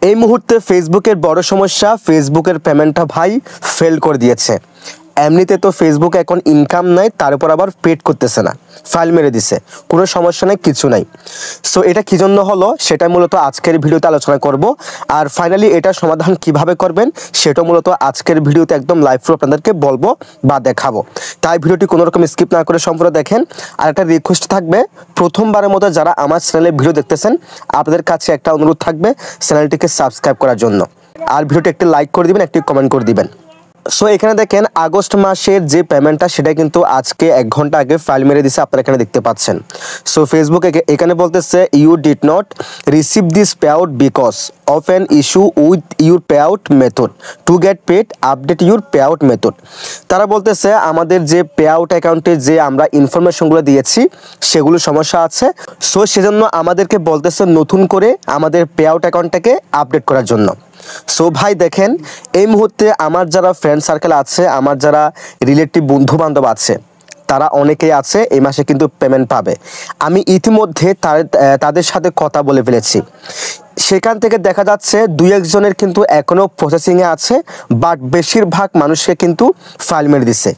এই মুহূর্তে ফেসবুকের বড় সমস্যা, ফেসবুকের পেমেন্টটা ভাই ফেল করে দিয়েছে। এমনিতে তো ফেসবুক এখন ইনকাম নাই, তার উপর আবার পেড করতেছে না, ফাইল মেরে দিছে, কোনো সমস্যা নেই, কিছু নাই। সো এটা কী জন্য হলো সেটা মূলত আজকের ভিডিওতে আলোচনা করব। আর ফাইনালি এটা সমাধান কিভাবে করবেন সেটা মূলত আজকের ভিডিওতে একদম লাইভ প্রুফ আপনাদেরকে বলবো বা দেখাবো। তাই ভিডিওটি কোনো রকম স্কিপ না করে সম্পূর্ণ দেখেন। আর একটা রিকোয়েস্ট থাকবে, প্রথমবারের মতো যারা আমার চ্যানেলে ভিডিও দেখতেছেন আপনাদের কাছে একটা অনুরোধ থাকবে চ্যানেলটিকে সাবস্ক্রাইব করার জন্য। আর ভিডিওটি একটি লাইক করে দিবেন, একটি কমেন্ট করে দিবেন। সো এখানে দেখেন আগস্ট মাসের যে পেমেন্টটা সেটা কিন্তু আজকে 1 ঘন্টা আগে ফাইল মেরে দিছে, আপনারা এখানে দেখতে পাচ্ছেন। সো ফেসবুক এখানে বলতেছে you did not receive this payout because of an issue with your payout method to get paid update your payout method. তারা বলতেছে আমাদের যে পে আউট অ্যাকাউন্টে যে আমরা ইনফরমেশনগুলো দিয়েছি সেগুলো সমস্যা আছে। সো সেজন্য আমাদেরকে বলতেছে নতুন করে আমাদের পে আউট অ্যাকাউন্টটাকে আপডেট করার জন্য। সো ভাই দেখেন, এই মুহূর্তে আমার যারা ফ্রেন্ড সার্কেল আছে, আমার যারা রিলেটিভ বন্ধু বান্ধব আছে, তারা অনেকেই আছে এই মাসে কিন্তু পেমেন্ট পাবে। আমি ইতিমধ্যে তাদের সাথে কথা বলে ফেলেছি। সেখান থেকে দেখা যাচ্ছে 2-1 জনের কিন্তু এখনও প্রসেসিংয়ে আছে, বাট বেশিরভাগ মানুষকে কিন্তু ফাইল মেরে দিছে।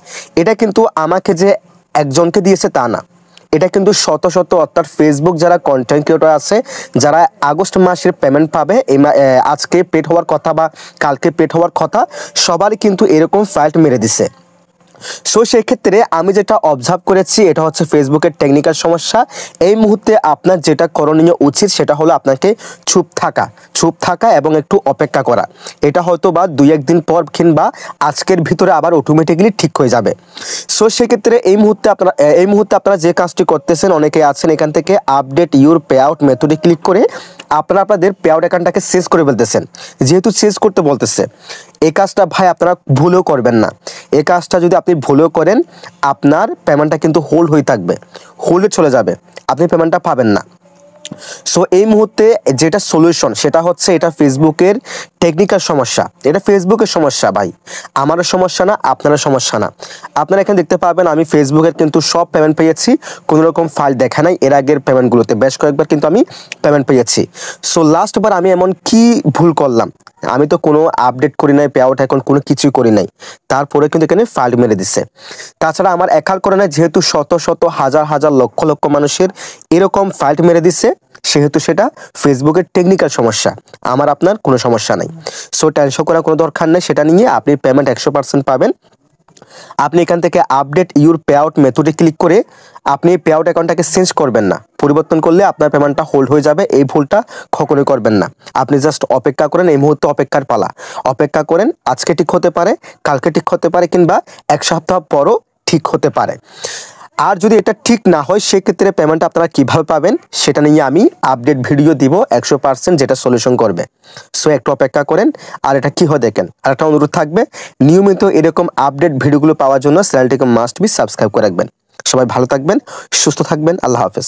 এটা কিন্তু আমাকে যে একজনকে দিয়েছে তা না, এটা কিন্তু শত শত, অর্থাৎ ফেসবুক যারা কন্টেন্ট ক্রিয়েটর আছে যারা আগস্ট মাসের পেমেন্ট পাবে, আজকে পেড হওয়ার কথা বা কালকে পেড হওয়ার কথা, সবারই কিন্তু এরকম ফাইল মেরে দিছে। সো সেক্ষেত্রে আমি যেটা অবজার্ভ করেছি এটা হচ্ছে ফেসবুকের টেকনিক্যাল সমস্যা। এই মুহূর্তে আপনার যেটা করণীয় উচিত সেটা হলো আপনাকে চুপ থাকা এবং একটু অপেক্ষা করা। এটা হয়তো বা 2-1 দিন পর কিংবা আজকের ভিতরে আবার অটোমেটিক্যালি ঠিক হয়ে যাবে। সো সেক্ষেত্রে এই মুহূর্তে আপনারা যে কাজটি করতেছেন, অনেকে আছেন এখান থেকে আপডেট ইউর পে আউট মেথডে ক্লিক করে আপনারা আপনাদের পে আউট অ্যাকাউন্টটাকে চেঞ্জ করে ফেলতেছেন। যেহেতু চেঞ্জ করতে বলতেছে, এই কাজটা ভাই আপনারা ভুলেও করবেন না। এই কাজটা যদি আপনি ভুলেও করেন আপনার পেমেন্টটা কিন্তু হোল্ড হয়ে থাকবে, হোল্ডে চলে যাবে, আপনি পেমেন্টটা পাবেন না। সো এই মুহূর্তে যেটা সলিউশন সেটা হচ্ছে, এটা ফেসবুকের টেকনিক্যাল সমস্যা, এটা ফেসবুকের সমস্যা ভাই, আমারও সমস্যা না, আপনারও সমস্যা না। আপনারা এখানে দেখতে পাবেন আমি ফেসবুকের কিন্তু সব পেমেন্ট পেয়েছি, কোনো রকম ফাইল দেখা নাই। এর আগের পেমেন্টগুলোতে বেশ কয়েকবার কিন্তু আমি পেমেন্ট পেয়েছি। সো লাস্টবার আমি এমন কি ভুল করলাম, আমি তো কোনো আপডেট করি নাই, পে আউট এখন কোনো কিছুই করি নাই, তারপরে কিন্তু এখানে ফাইল মেরে দিছে। তাছাড়া আমার একাল করে নাই, যেহেতু শত শত হাজার হাজার লক্ষ লক্ষ মানুষের এরকম ফাইল মেরে দিছে, সেহেতু সেটা ফেসবুকের টেকনিক্যাল সমস্যা, আমার আপনার কোনো সমস্যা নাই। সো টেনশন করার কোনো দরকার নেই, সেটা নিয়ে আপনি পেমেন্ট 100% পাবেন। আপনি এখান থেকে আপডেট ইউর পে আউট মেথডে ক্লিক করে আপনি পে আউট অ্যাকাউন্টটাকে চেঞ্জ করবেন না, পরিবর্তন করলে আপনার পেমেন্টটা হোল্ড হয়ে যাবে। এই ভুলটা কখনোই করবেন না। আপনি জাস্ট অপেক্ষা করেন, এই মুহূর্তে অপেক্ষার পালা, অপেক্ষা করেন। আজকে ঠিক হতে পারে, কালকে ঠিক হতে পারে, কিংবা 1 সপ্তাহ পরও ঠিক হতে পারে। আর যদি এটা ঠিক না হয় সেক্ষেত্রে পেমেন্ট আপনারা কীভাবে পাবেন সেটা নিয়ে আমি আপডেট ভিডিও দিব 100%, যেটা সলিউশন করবে। সো একটু অপেক্ষা করেন। আর এটা কী হয় দেখেন, আর একটা অনুরোধ থাকবে, নিয়মিত এরকম আপডেট ভিডিওগুলো পাওয়ার জন্য চ্যানেলটিকে মাস্ট বি সাবস্ক্রাইব করে রাখবেন। সবাই ভালো থাকবেন, সুস্থ থাকবেন, আল্লাহ হাফেজ।